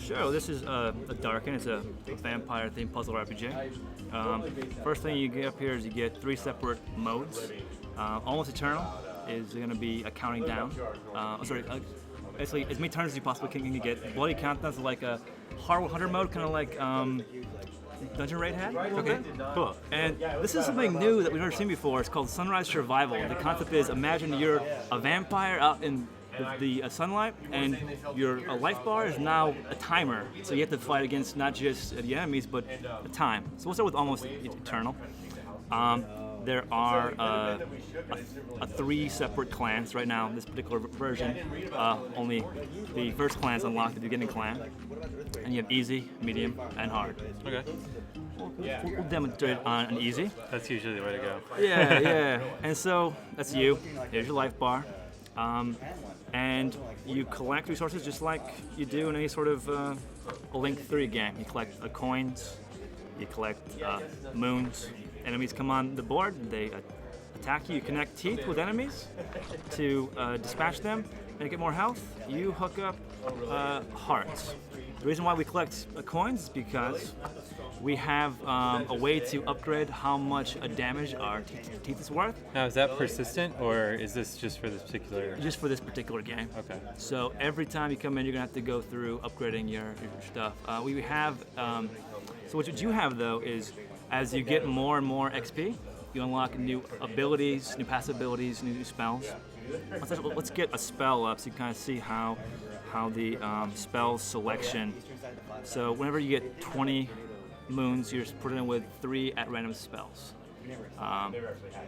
Sure, this is a Darkin. It's a vampire-themed puzzle RPG. First thing you get up here is you get 3 separate modes. Almost Eternal is going to be a counting down. Basically, as many turns as you possibly can get. Bloody Countdown is like a hard hunter mode, kind of like Dungeon Raid had. Okay, cool. And this is something new that we've never seen before. It's called Sunrise Survival. The concept is, imagine you're a vampire out in the sunlight, and your life bar is now a timer. So you have to fight against not just the enemies, but the time. So we'll start with Almost Eternal. There are 3 separate clans right now in this particular version. Only the first clan is unlocked, the beginning clan. And you have easy, medium, and hard. Okay. We'll demonstrate on an easy. That's usually the way to go. Yeah. And so that's you. Here's your life bar. And you collect resources just like you do in any sort of a Link 3 game. You collect coins, you collect moons. Enemies come on the board, they attack you. You connect teeth with enemies to dispatch them and get more health. You hook up hearts. The reason why we collect coins is because we have a way to upgrade how much damage our teeth is worth. Now, is that persistent, or is this just for this particular? Just for this particular game. Okay. So every time you come in, you're gonna have to go through upgrading your stuff. We have. So what you have though is, as you get more and more XP, you unlock new abilities, new passive abilities, new spells. Let's get a spell up so you kind of see how the spell selection. So whenever you get 20 moons, you're put in with 3 at random spells.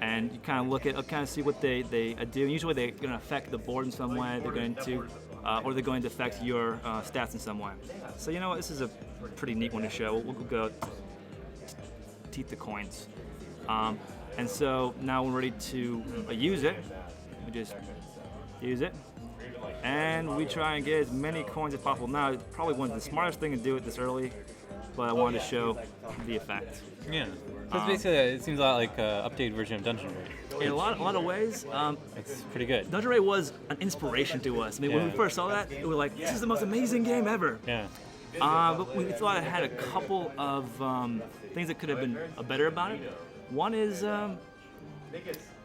And you kind of see what they do. Usually they're going to affect the board in some way. They're going to, or they're going to affect your stats in some way. So you know what? This is a pretty neat one to show. We'll go teeth the coins. And so now we're ready to use it. We just use it. And we try and get as many coins as possible. Now, it probably wasn't the smartest thing to do it this early, but I wanted to show the effect. Yeah. So it's basically, it seems a lot like an updated version of Dungeon Raid. In a lot of ways, It's pretty good. Dungeon Raid was an inspiration to us. I mean, when we first saw that, we were like, this is the most amazing game ever. Yeah. But we thought it had a couple of things that could have been better about it. One is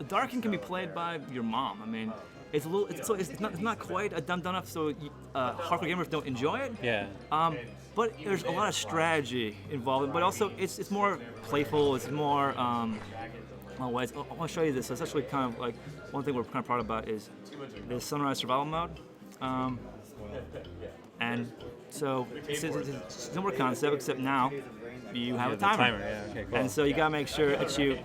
Darkin can be played by your mom. I mean, it's not quite done enough so hardcore gamers don't enjoy it. Yeah. But there's a lot of strategy involved. But also it's more playful. It's more. Ways. I want to show you this. So it's actually kind of like one thing we're kind of proud about is the Sunrise Survival mode. And so it's a similar concept, except now you have a timer. Yeah, okay, cool. And so you gotta make sure that you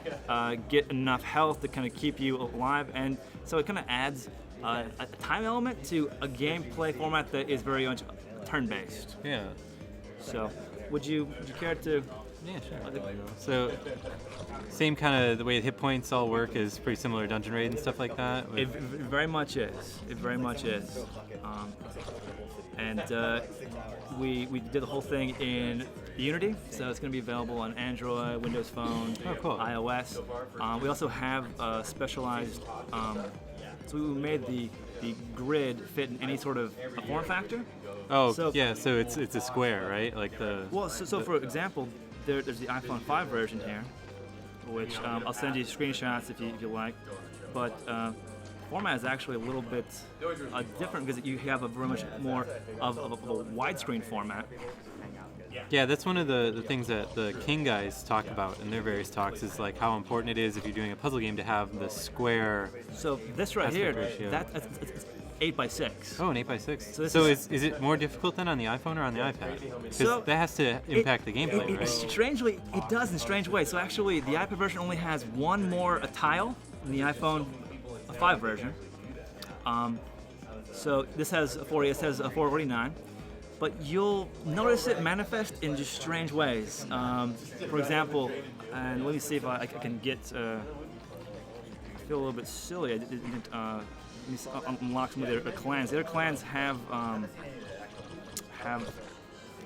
get enough health to kind of keep you alive. And so it kind of adds a time element to a gameplay format that is very much turn-based. Yeah. So would you care to? Yeah, sure. So, same kind of the way the hit points all work is pretty similar to Dungeon Raid and stuff like that? It very much is. It very much is. And we did the whole thing in Unity, so it's going to be available on Android, Windows Phone, cool. iOS. We also have specialized. So we made the grid fit in any sort of form factor. Oh, so, yeah. So it's a square, right? Like the. Well, so for example, there's the iPhone 5 version here, which I'll send you screenshots if you like. But format is actually a little bit different because you have a very much more of a widescreen format. Yeah, that's one of the things that the King guys talk about in their various talks is like how important it is if you're doing a puzzle game to have the square. So this right here, ratio. it's 8x6. Oh, an 8x6. So is it more difficult than on the iPhone or on the iPad? Because that has to impact the gameplay, right? Strangely, it does in a strange way. So actually, the iPad version only has one more tile than the iPhone 5 version. So this has a 40, this has a 449. But you'll notice it manifest in just strange ways. For example, and let me see if I can get. I feel a little bit silly. I didn't unlock some of their clans. Their clans have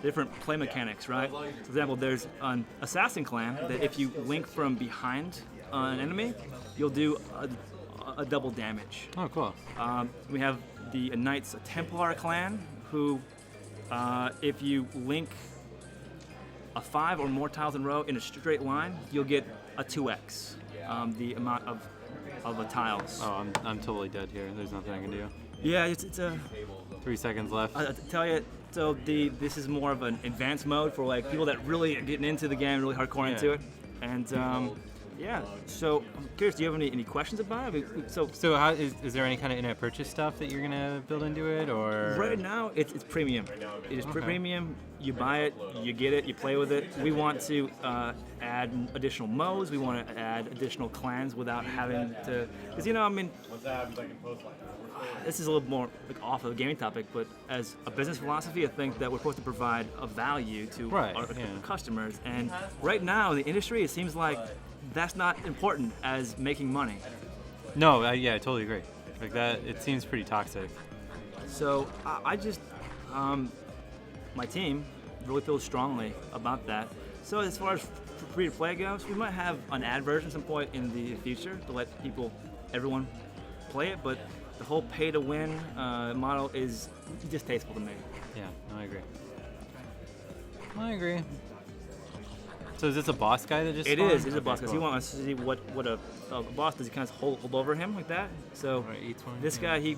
different play mechanics, right? For example, there's an assassin clan that if you link from behind an enemy, you'll do a double damage. Oh, cool. We have the Knights Templar clan who If you link a 5 or more tiles in a row in a straight line, you'll get a 2x the amount of the tiles. Oh, I'm totally dead here. There's nothing I can do. Yeah, it's a. 3 seconds left. I tell you, so this is more of an advanced mode for like people that really are getting into the game, really hardcore into it, and yeah. So I'm curious, do you have any questions about it? So how is there any kind of in-app purchase stuff that you're gonna build into it, or? Right now, it's premium. It is premium. You buy it, you get it, you play with it. We want to add additional modes. We want to add additional clans without having to, because I mean, this is a little more like off of the gaming topic, but as a business philosophy, I think that we're supposed to provide a value to our customers. And right now in the industry, it seems like that's not important as making money. No, yeah, I totally agree. Like that, it seems pretty toxic. So I just, my team really feels strongly about that. So as far as free-to-play goes, we might have an ad version at some point in the future to let everyone play it, but the whole pay-to-win model is distasteful to me. Yeah, no, I agree. So is this a boss guy that just spawned? It is. It's a boss guy. So you want to see what a boss does. He kind of hold over him like that. So this guy, he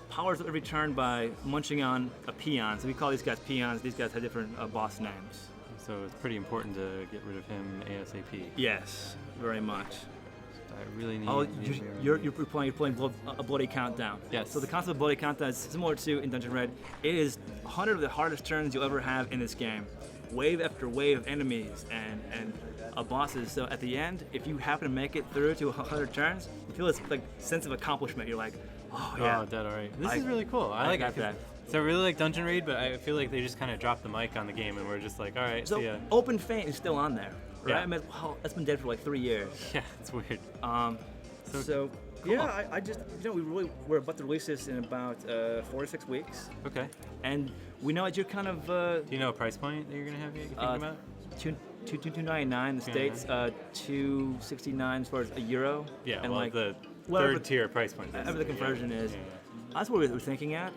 powers up every turn by munching on a peon. So we call these guys peons. These guys have different boss names. So it's pretty important to get rid of him ASAP. Yes, very much. I really need. Oh, you're playing a bloody countdown. Yes. So the concept of bloody countdown is similar to in Dungeon Red. It is 100 of the hardest turns you'll ever have in this game. Wave after wave of enemies and bosses. So at the end, if you happen to make it through to 100 turns, you feel this like sense of accomplishment. You're like, oh yeah. Oh, dead alright. This is really cool. I like that. So I really like Dungeon Raid, but I feel like they just kind of dropped the mic on the game, and we're just like, all right, so see ya. Open Fate is still on there, right? Yeah. I mean, wow, that's been dead for like 3 years. Yeah, it's weird. So cool. yeah, I just we're about to release this in about 4 to 6 weeks. Okay. And we know that you're kind of. Do you know a price point that you're gonna have? You're thinking about? $299 in the States, $269 as far as a euro. Yeah, and well, like the whatever third tier price point. Whatever the conversion is. Yeah. That's what we're thinking at.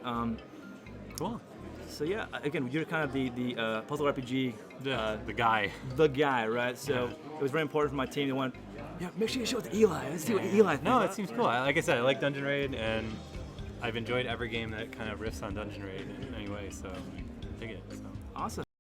Cool. So yeah, again, you're kind of the puzzle RPG. The guy. The guy, right? So it was very important for my team. They wanted, make sure you show it to Eli. Let's see what Eli thinks. No, it seems cool. Like I said, I like Dungeon Raid, and I've enjoyed every game that kind of riffs on Dungeon Raid in any way, so I dig it. So. Awesome.